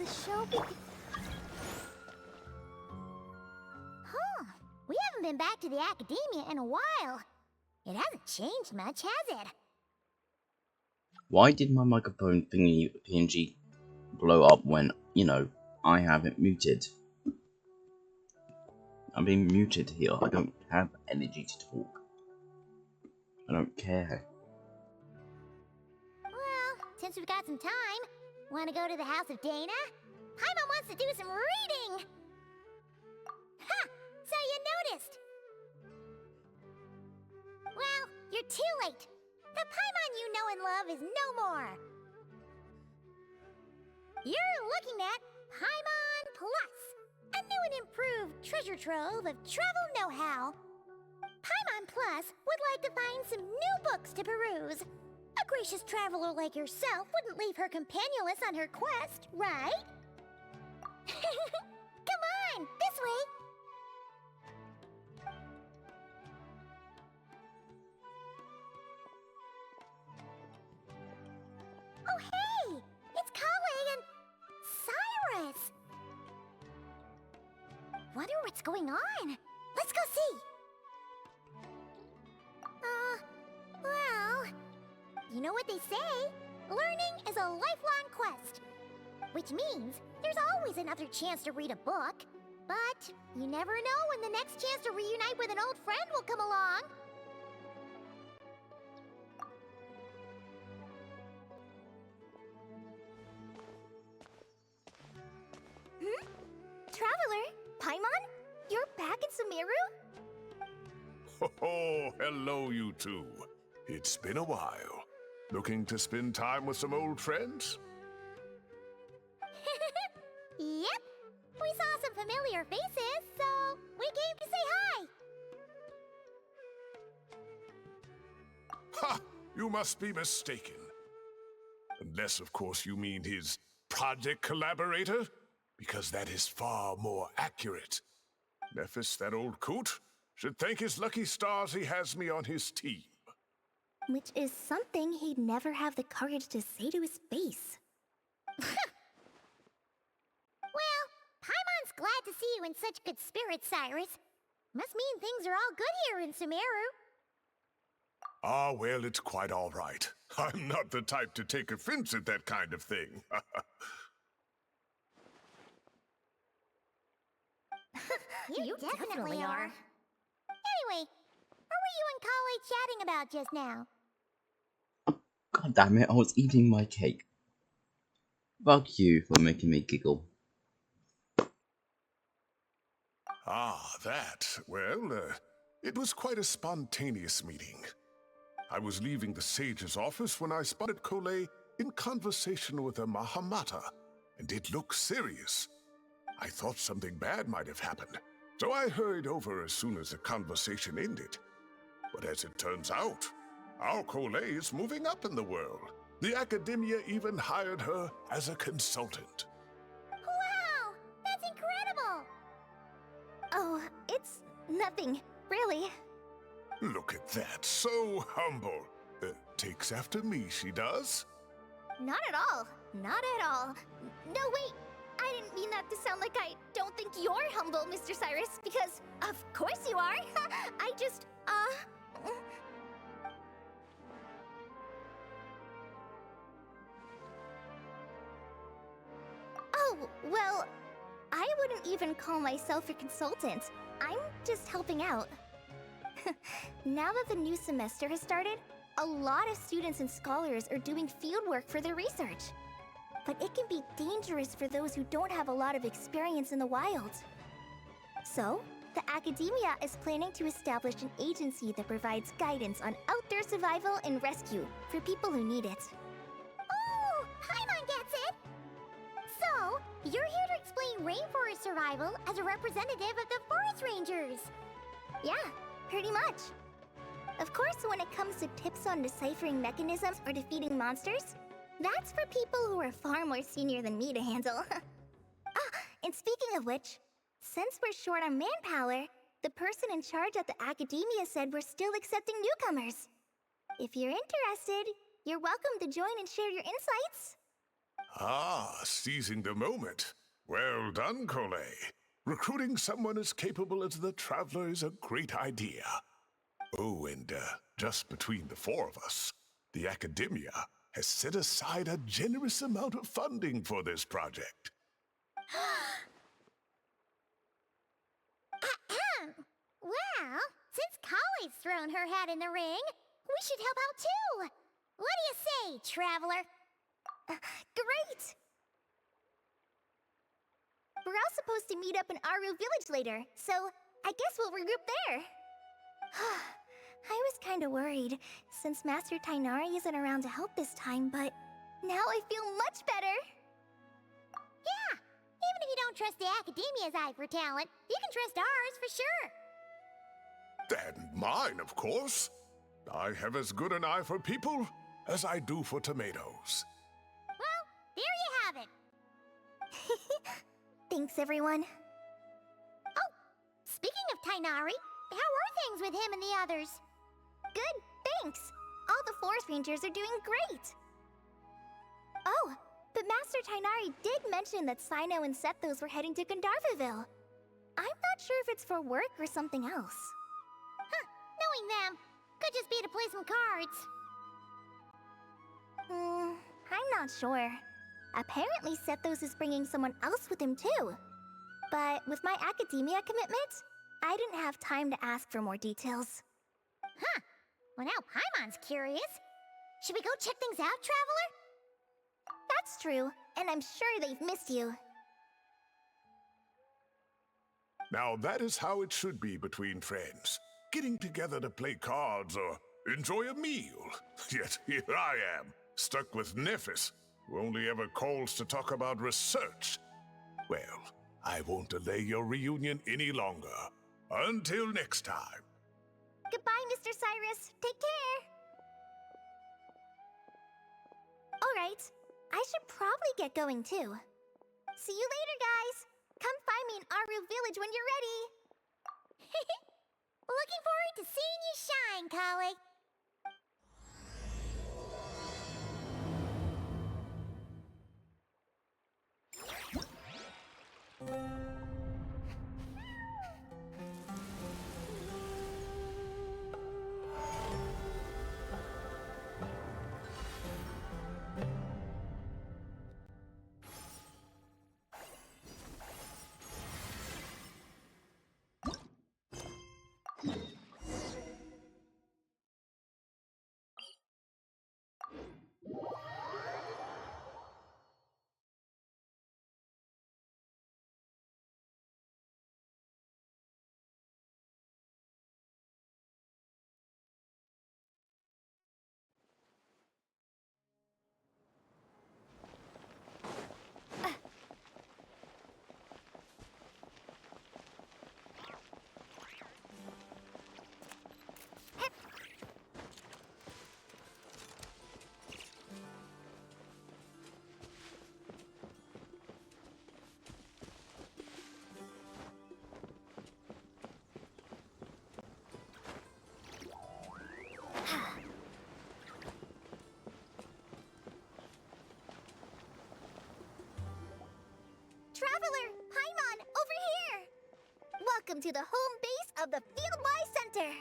the show Huh. We haven't been back to the academia in a while. It hasn't changed much, has it? Why did my microphone thingy PNG blow up when, I have it muted? I'm being muted here. I don't have energy to talk. I don't care. Well, since we've got some time, want to go to the house of Dana? Paimon wants to do some reading! Ha! So you noticed! Well, you're too late. The Paimon you know and love is no more. You're looking at Paimon Plus, a new and improved treasure trove of travel know-how. Paimon Plus would like to find some new books to peruse. A gracious traveler like yourself wouldn't leave her companionless on her quest, right? Come on, this way! Oh hey! It's Kale and Cyrus! Wonder what's going on. Let's go see! Well... You know what they say? Learning is a lifelong quest. Which means there's always another chance to read a book. But you never know when the next chance to reunite with an old friend will come along. Traveler? Paimon? You're back in Sumeru? Oh, hello, you two. It's been a while. Looking to spend time with some old friends? Yep. We saw some familiar faces, so we came to say hi. Ha! You must be mistaken. Unless, of course, you mean his project collaborator, because that is far more accurate. Nephis, that old coot, should thank his lucky stars he has me on his team. Which is something he'd never have the courage to say to his face. Well, Paimon's glad to see you in such good spirits, Cyrus. Must mean things are all good here in Sumeru. Ah, well, it's quite all right. I'm not the type to take offense at that kind of thing. You definitely are. Anyway, what were you and Kale chatting about just now? God damn it, I was eating my cake. Fuck you for making me giggle. Ah, that. Well, it was quite a spontaneous meeting. I was leaving the sage's office when I spotted Kole in conversation with a Mahamata, and it looked serious. I thought something bad might have happened, so I hurried over as soon as the conversation ended. But as it turns out, our Kole is moving up in the world. The academia even hired her as a consultant. Wow! That's incredible! Oh, it's nothing, really. Look at that, so humble. Takes after me, she does. Not at all. Not at all. No, wait! I didn't mean that to sound like I don't think you're humble, Mr. Cyrus, because of course you are. I just, Oh, well, I wouldn't even call myself a consultant. I'm just helping out. Now that the new semester has started, a lot of students and scholars are doing fieldwork for their research. But it can be dangerous for those who don't have a lot of experience in the wild. So, the academia is planning to establish an agency that provides guidance on outdoor survival and rescue for people who need it. Oh, Paimon gets it! So, you're here to explain rainforest survival as a representative of the forest rangers. Yeah, pretty much. Of course, when it comes to tips on deciphering mechanisms or defeating monsters, that's for people who are far more senior than me to handle. And speaking of which, since we're short on manpower, the person in charge at the academia said we're still accepting newcomers. If you're interested, you're welcome to join and share your insights. Ah, seizing the moment. Well done, Cole. Recruiting someone as capable as the Traveler is a great idea. Oh, and just between the four of us, the Academia has set aside a generous amount of funding for this project. Well, since Kali's thrown her hat in the ring, we should help out too. What do you say, Traveler? Great! We're all supposed to meet up in Aru Village later, so I guess we'll regroup there. I was kinda worried, since Master Tainari isn't around to help this time, but now I feel much better. Yeah, even if you don't trust the Academia's eye for talent, you can trust ours for sure. And mine, of course. I have as good an eye for people as I do for tomatoes. Well, there you have it. Thanks, everyone. Oh, speaking of Tainari, how are things with him and the others? Good, thanks. All the Forest Rangers are doing great. Oh, but Master Tainari did mention that Sino and Sethos were heading to Gandharvaville. I'm not sure if it's for work or something else. Huh, knowing them, could just be to play some cards. I'm not sure. Apparently Sethos is bringing someone else with him too. But with my academia commitment, I didn't have time to ask for more details. Huh. Well, now Paimon's curious. Should we go check things out, Traveler? That's true, and I'm sure they've missed you. Now that is how it should be between friends. Getting together to play cards or enjoy a meal. Yet here I am, stuck with Nephis, who only ever calls to talk about research. Well, I won't delay your reunion any longer. Until next time. Goodbye, Mr. Cyrus. Take care. Alright, I should probably get going too. See you later, guys. Come find me in Aru Village when you're ready. Looking forward to seeing you shine, Kali. Traveler, Paimon, over here! Welcome to the home base of the Fieldwise Center!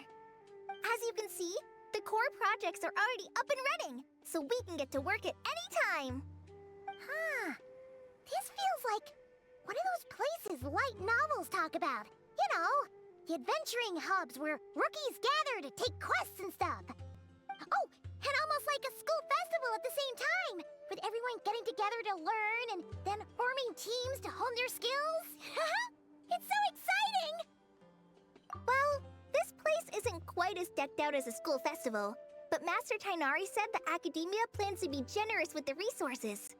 As you can see, the core projects are already up and running, so we can get to work at any time! Huh. This feels like one of those places light novels talk about. You know, the adventuring hubs where rookies gather to take quests and stuff. Oh, and almost like a school festival at the same time, with everyone getting together to learn and then forming teams to hone their skills. It's so exciting! Well, this place isn't quite as decked out as a school festival, but Master Tainari said the Academia plans to be generous with the resources.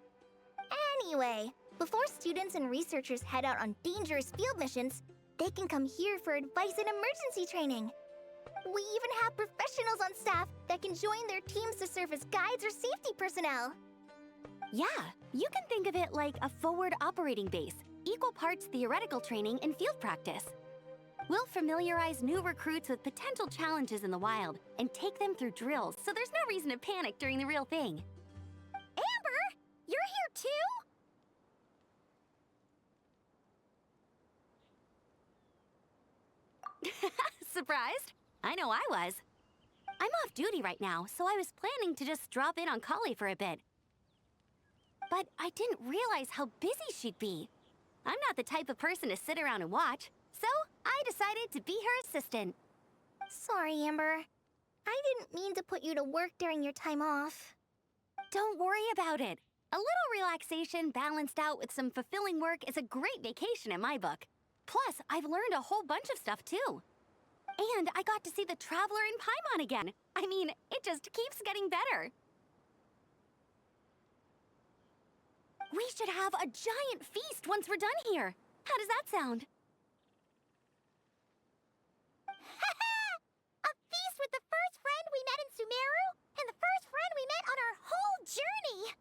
Anyway, before students and researchers head out on dangerous field missions, they can come here for advice and emergency training. We even have professionals on staff that can join their teams to serve as guides or safety personnel. Yeah, you can think of it like a forward operating base, equal parts theoretical training and field practice. We'll familiarize new recruits with potential challenges in the wild and take them through drills so there's no reason to panic during the real thing. Amber, you're here too? Surprised? I know I was. I'm off duty right now, so I was planning to just drop in on Kali for a bit. But I didn't realize how busy she'd be. I'm not the type of person to sit around and watch, so I decided to be her assistant. Sorry, Amber. I didn't mean to put you to work during your time off. Don't worry about it. A little relaxation balanced out with some fulfilling work is a great vacation in my book. Plus, I've learned a whole bunch of stuff too. And I got to see the Traveler in Paimon again. I mean, it just keeps getting better. We should have a giant feast once we're done here. How does that sound? A feast with the first friend we met in Sumeru, and the first friend we met on our whole journey!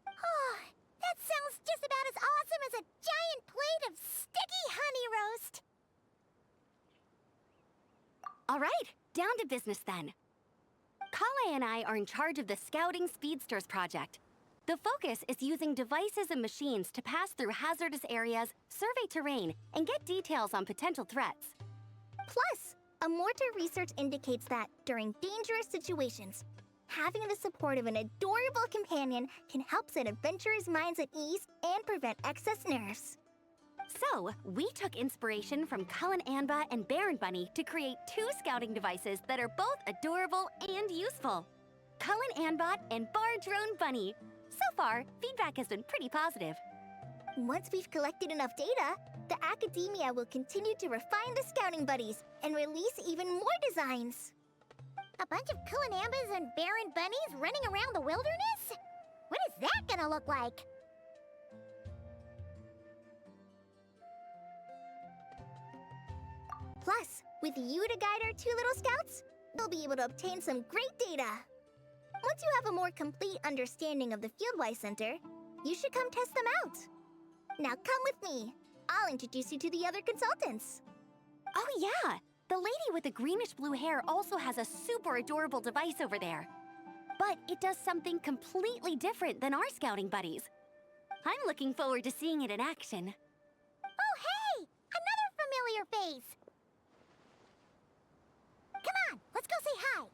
Oh, that sounds just about as awesome as a giant plate of sticky honey roast! All right, down to business then. Kale and I are in charge of the Scouting Speedsters project. The focus is using devices and machines to pass through hazardous areas, survey terrain, and get details on potential threats. Plus, Amorta research indicates that, during dangerous situations, having the support of an adorable companion can help set adventurers' minds at ease and prevent excess nerves. So, we took inspiration from Cullen Anba and Baron Bunny to create 2 scouting devices that are both adorable and useful. Cullen Anbot and Bardrone Bunny. So far, feedback has been pretty positive. Once we've collected enough data, the Academia will continue to refine the scouting buddies and release even more designs. A bunch of Kulanambas and Baron Bunnies running around the wilderness? What is that gonna look like? Plus, with you to guide our 2 little scouts, we'll be able to obtain some great data. Once you have a more complete understanding of the Fieldwise Center, you should come test them out. Now come with me. I'll introduce you to the other consultants. Oh yeah, the lady with the greenish-blue hair also has a super adorable device over there. But it does something completely different than our scouting buddies. I'm looking forward to seeing it in action. Oh, hey! Another familiar face! Come on, let's go say hi!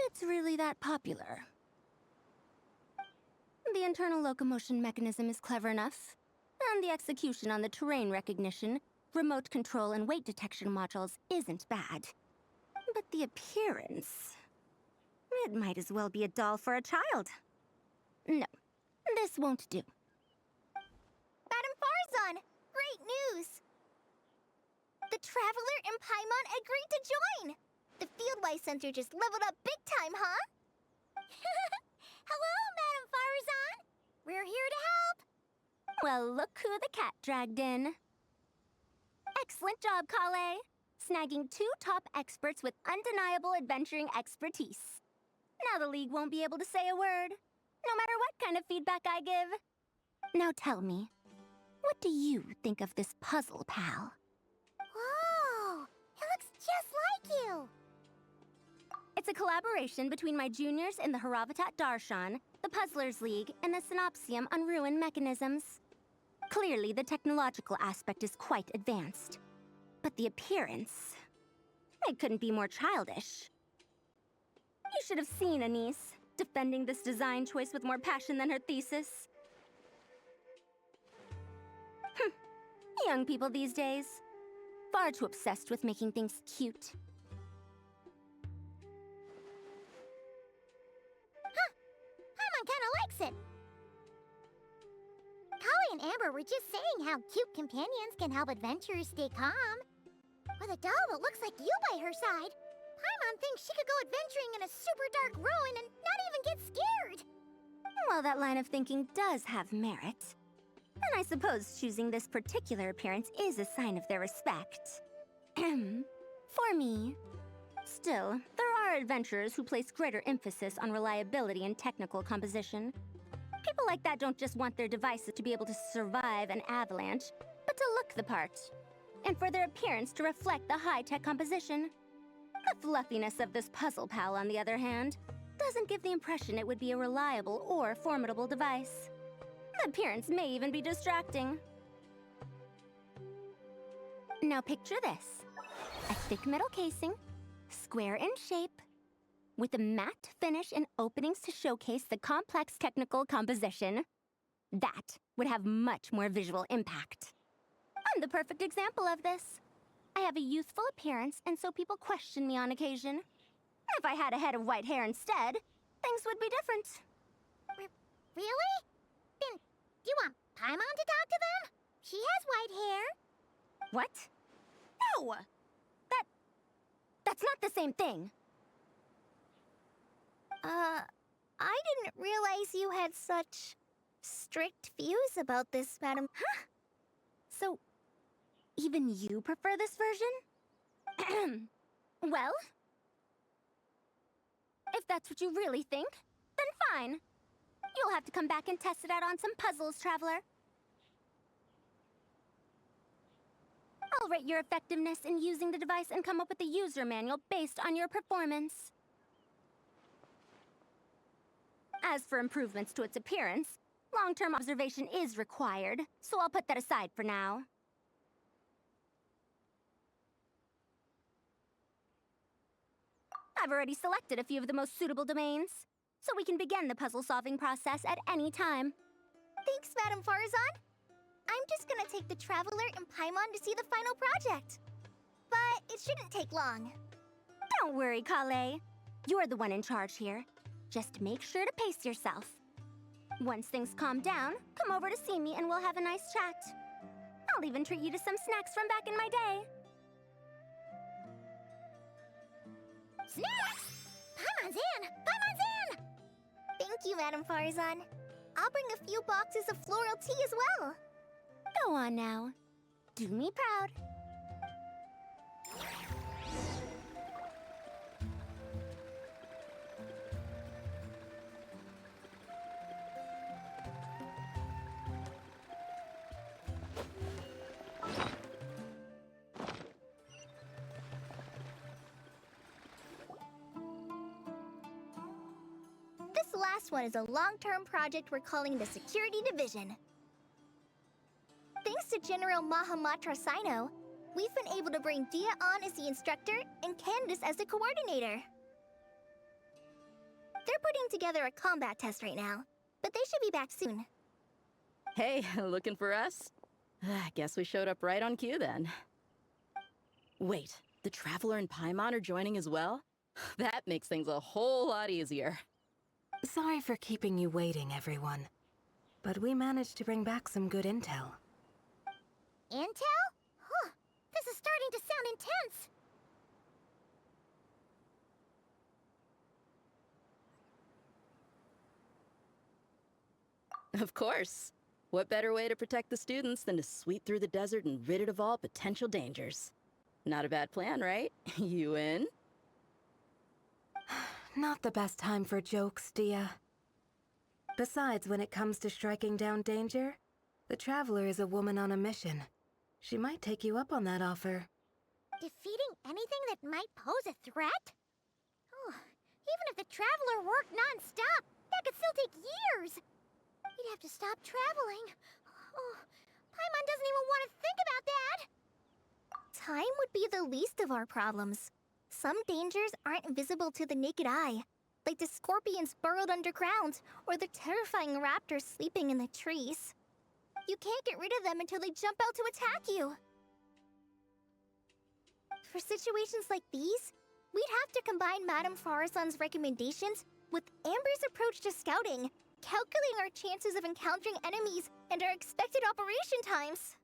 It's really that popular. The internal locomotion mechanism is clever enough, and the execution on the terrain recognition, remote control, and weight detection modules isn't bad. But the appearance... it might as well be a doll for a child. No, this won't do. Madam Farzan, great news! The Traveler in Paimon agreed to join! The Fieldwise Center just leveled up big time, huh? Hello, Madam Farzan! We're here to help! Well, look who the cat dragged in. Excellent job, Kale. Snagging 2 top experts with undeniable adventuring expertise. Now the League won't be able to say a word, no matter what kind of feedback I give. Now tell me, what do you think of this puzzle, pal? Whoa! It looks just like you! It's a collaboration between my juniors in the Haravatat Darshan, the Puzzlers League, and the Synopsium on Ruin Mechanisms. Clearly, the technological aspect is quite advanced. But the appearance... it couldn't be more childish. You should have seen Anise, defending this design choice with more passion than her thesis. Young people these days. Far too obsessed with making things cute. Paimon kinda likes it. Kali and Amber were just saying how cute companions can help adventurers stay calm. With a doll that looks like you by her side, Paimon thinks she could go adventuring in a super dark ruin and not even get scared. Well, that line of thinking does have merit. And I suppose choosing this particular appearance is a sign of their respect. For me. Still, there are adventurers who place greater emphasis on reliability and technical composition. People like that don't just want their devices to be able to survive an avalanche, but to look the part. And for their appearance to reflect the high-tech composition. The fluffiness of this puzzle pal, on the other hand, doesn't give the impression it would be a reliable or formidable device. The appearance may even be distracting. Now picture this. A thick metal casing, square in shape, with a matte finish and openings to showcase the complex technical composition. That would have much more visual impact. I'm the perfect example of this. I have a youthful appearance, and so people question me on occasion. If I had a head of white hair instead, things would be different. Really? Then, do you want Paimon to talk to them? She has white hair. What? No! That's not the same thing. I didn't realize you had such strict views about this, Madam. Huh? So, even you prefer this version? Well, if that's what you really think, then fine. You'll have to come back and test it out on some puzzles, Traveler. I'll rate your effectiveness in using the device and come up with a user manual based on your performance. As for improvements to its appearance, long-term observation is required, so I'll put that aside for now. I've already selected a few of the most suitable domains, so we can begin the puzzle-solving process at any time. Thanks, Madam Farazan. I'm just gonna take the Traveler and Paimon to see the final project. But it shouldn't take long. Don't worry, Kale. You're the one in charge here. Just make sure to pace yourself. Once things calm down, come over to see me and we'll have a nice chat. I'll even treat you to some snacks from back in my day. Snacks! Paimon's in! Paimon's in! Thank you, Madam Farazan. I'll bring a few boxes of floral tea as well. Go on now. Do me proud. This last one is a long-term project we're calling the Security Division. Thanks to General Mahamatra Sino, we've been able to bring Dia on as the instructor and Candace as the coordinator. They're putting together a combat test right now, but they should be back soon. Hey, looking for us? I guess we showed up right on cue then. Wait, the Traveler and Paimon are joining as well? That makes things a whole lot easier. Sorry for keeping you waiting, everyone. But we managed to bring back some good intel. Intel? Huh, this is starting to sound intense. Of course. What better way to protect the students than to sweep through the desert and rid it of all potential dangers? Not a bad plan, right? You in? Not the best time for jokes, Dia. Besides, when it comes to striking down danger, the Traveler is a woman on a mission. She might take you up on that offer. Defeating anything that might pose a threat? Oh, even if the Traveler worked non-stop, that could still take years. You'd have to stop traveling. Oh, Paimon doesn't even want to think about that. Time would be the least of our problems. Some dangers aren't visible to the naked eye, like the scorpions burrowed underground, or the terrifying raptors sleeping in the trees. You can't get rid of them until they jump out to attack you. For situations like these, we'd have to combine Madame Farazan's recommendations with Amber's approach to scouting, calculating our chances of encountering enemies and our expected operation times.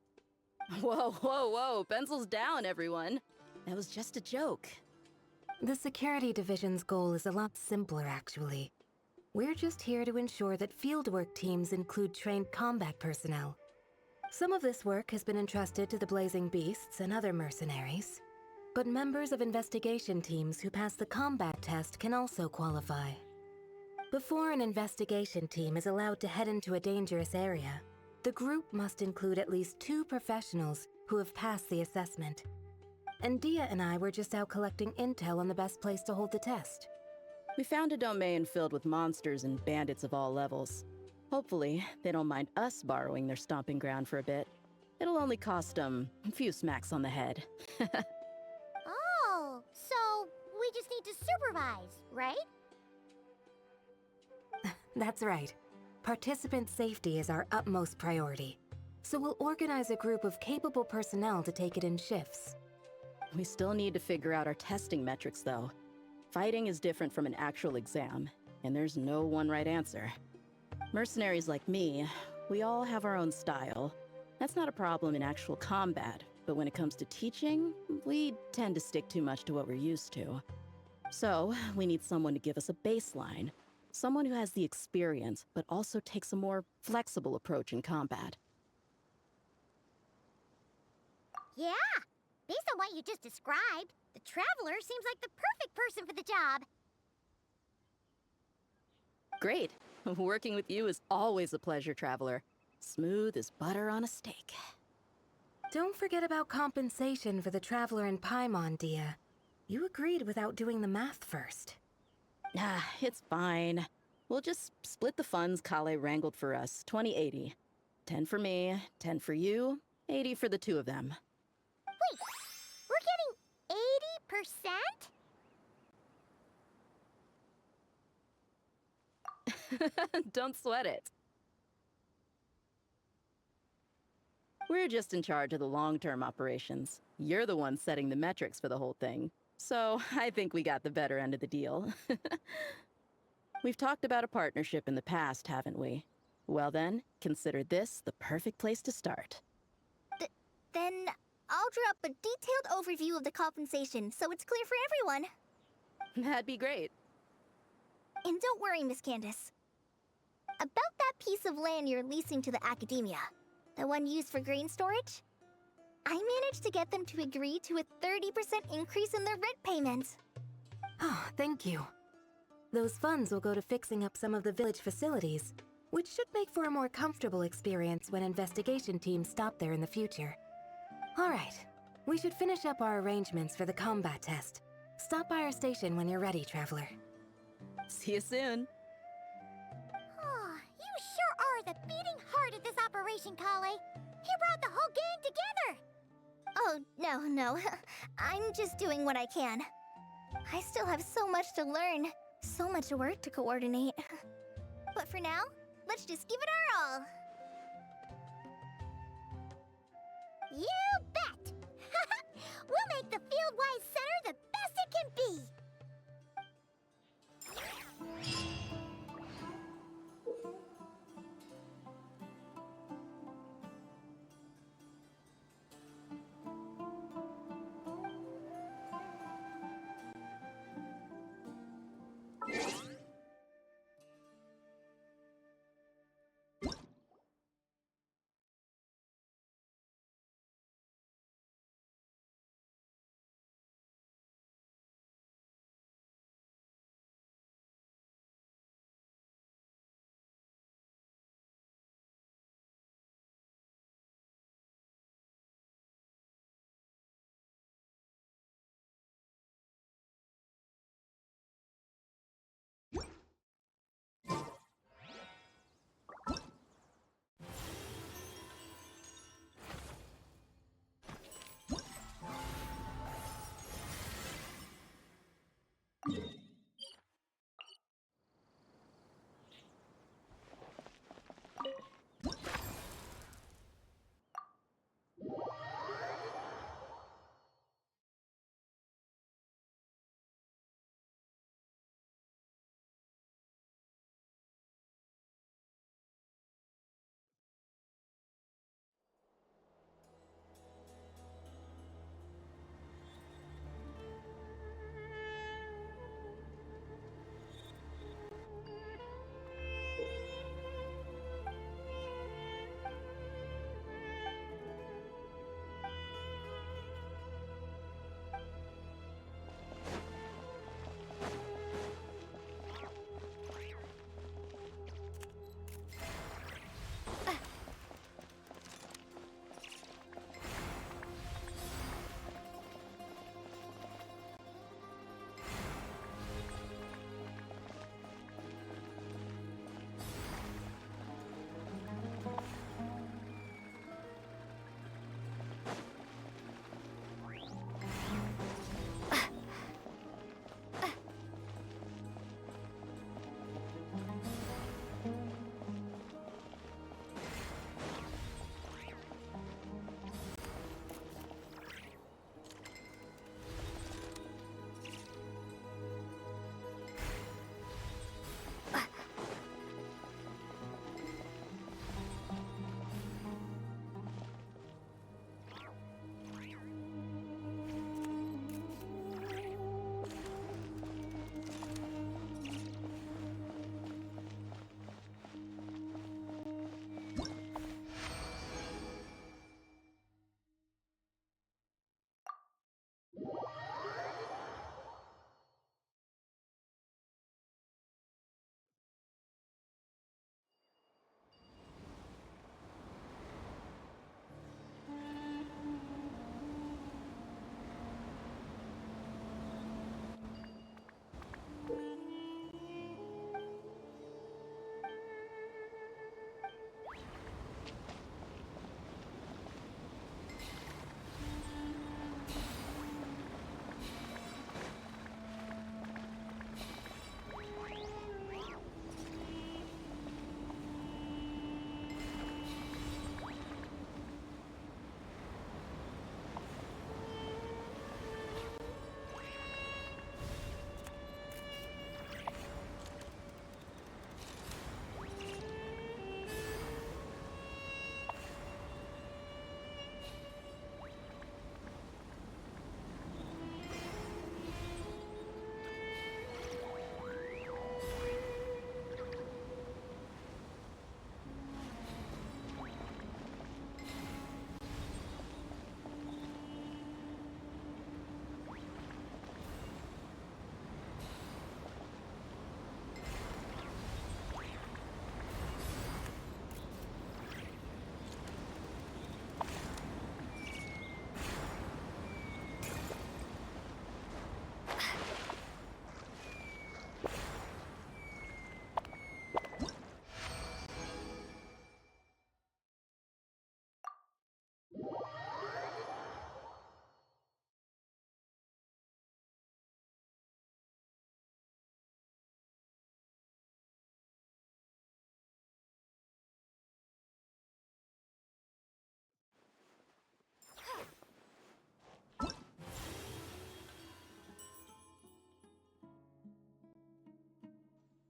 Whoa, whoa, whoa, pencils down, everyone. That was just a joke. The Security Division's goal is a lot simpler, actually. We're just here to ensure that fieldwork teams include trained combat personnel. Some of this work has been entrusted to the Blazing Beasts and other mercenaries, but members of investigation teams who pass the combat test can also qualify. Before an investigation team is allowed to head into a dangerous area, the group must include at least 2 professionals who have passed the assessment. And Dia and I were just out collecting intel on the best place to hold the test. We found a domain filled with monsters and bandits of all levels. Hopefully, they don't mind us borrowing their stomping ground for a bit. It'll only cost them a few smacks on the head. Oh, so we just need to supervise, right? That's right. Participant safety is our utmost priority. So we'll organize a group of capable personnel to take it in shifts. We still need to figure out our testing metrics, though. Fighting is different from an actual exam, and there's no one right answer. Mercenaries like me, we all have our own style. That's not a problem in actual combat, but when it comes to teaching, we tend to stick too much to what we're used to. So, we need someone to give us a baseline. Someone who has the experience, but also takes a more flexible approach in combat. Yeah, based on what you just described, the Traveler seems like the perfect person for the job. Great. Working with you is always a pleasure, Traveler. Smooth as butter on a steak. Don't forget about compensation for the Traveler in Paimon, Dia. You agreed without doing the math first. Ah, it's fine. We'll just split the funds Kale wrangled for us, 20-80. 10 for me, 10 for you, 80 for the 2 of them. Wait, we're getting 80%? Don't sweat it. We're just in charge of the long-term operations. You're the one setting the metrics for the whole thing. So I think we got the better end of the deal. We've talked about a partnership in the past, haven't we? Well then, consider this the perfect place to start. Then I'll draw up a detailed overview of the compensation so it's clear for everyone. That'd be great. And don't worry, Miss Candace. About that piece of land you're leasing to the academia, the one used for grain storage, I managed to get them to agree to a 30% increase in their rent payments. Oh, thank you. Those funds will go to fixing up some of the village facilities, which should make for a more comfortable experience when investigation teams stop there in the future. All right, we should finish up our arrangements for the combat test. Stop by our station when you're ready, Traveler. See you soon. Oh, you sure are the beating heart of this operation, Kale. You brought the whole gang together. Oh, no. I'm just doing what I can. I still have so much to learn, so much work to coordinate. But for now, let's just give it our all. You bet! We'll make the Fieldwise Center the best it can be!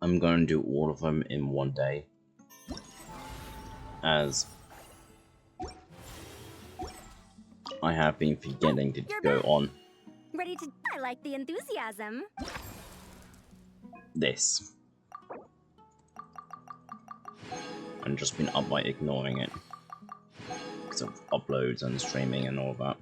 I'm going to do all of them in one day, as I have been forgetting to You're go back. on Ready to... I like the enthusiasm. this. And just been up by ignoring it. Because of uploads and streaming and all that.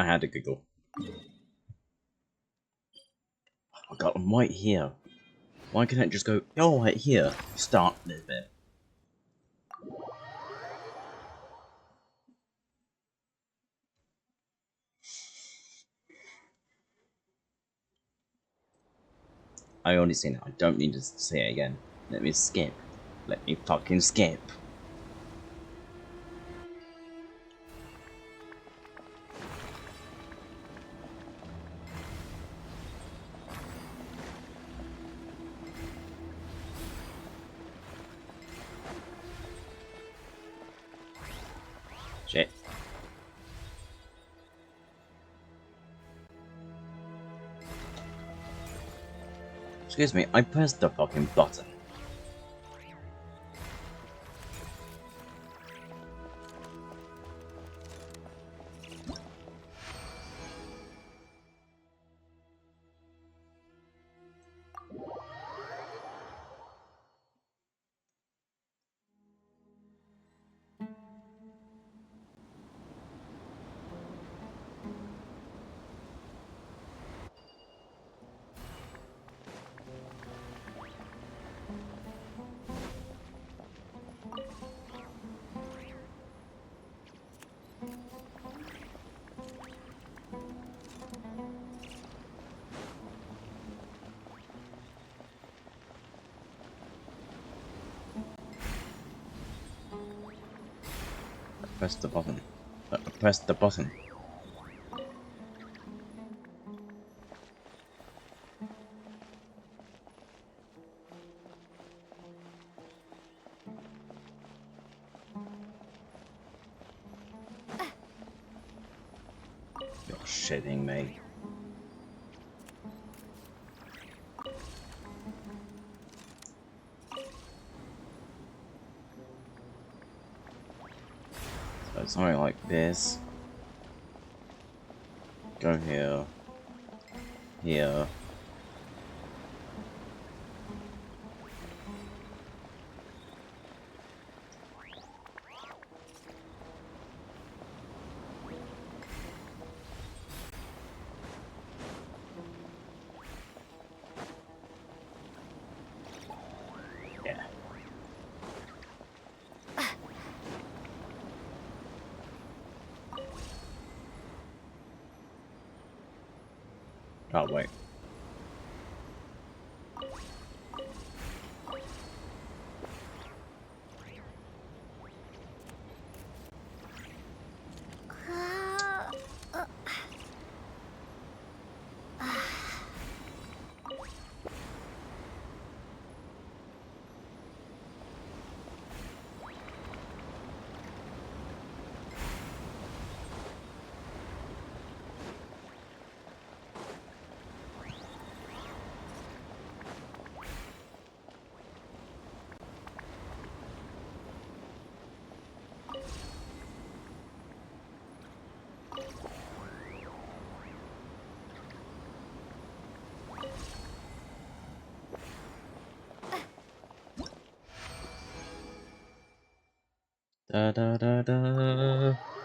I had a giggle. Oh god, I'm right here. Why can't it just go, oh, right here? Start a little bit. I already seen it. I don't need to say it again. Let me skip. Let me fucking skip. Shit. Excuse me, I pressed the fucking button. Press the button. Press the button. You're shitting me. So something like this. Go here. Here. Yeah. Oh wait. Da da da da.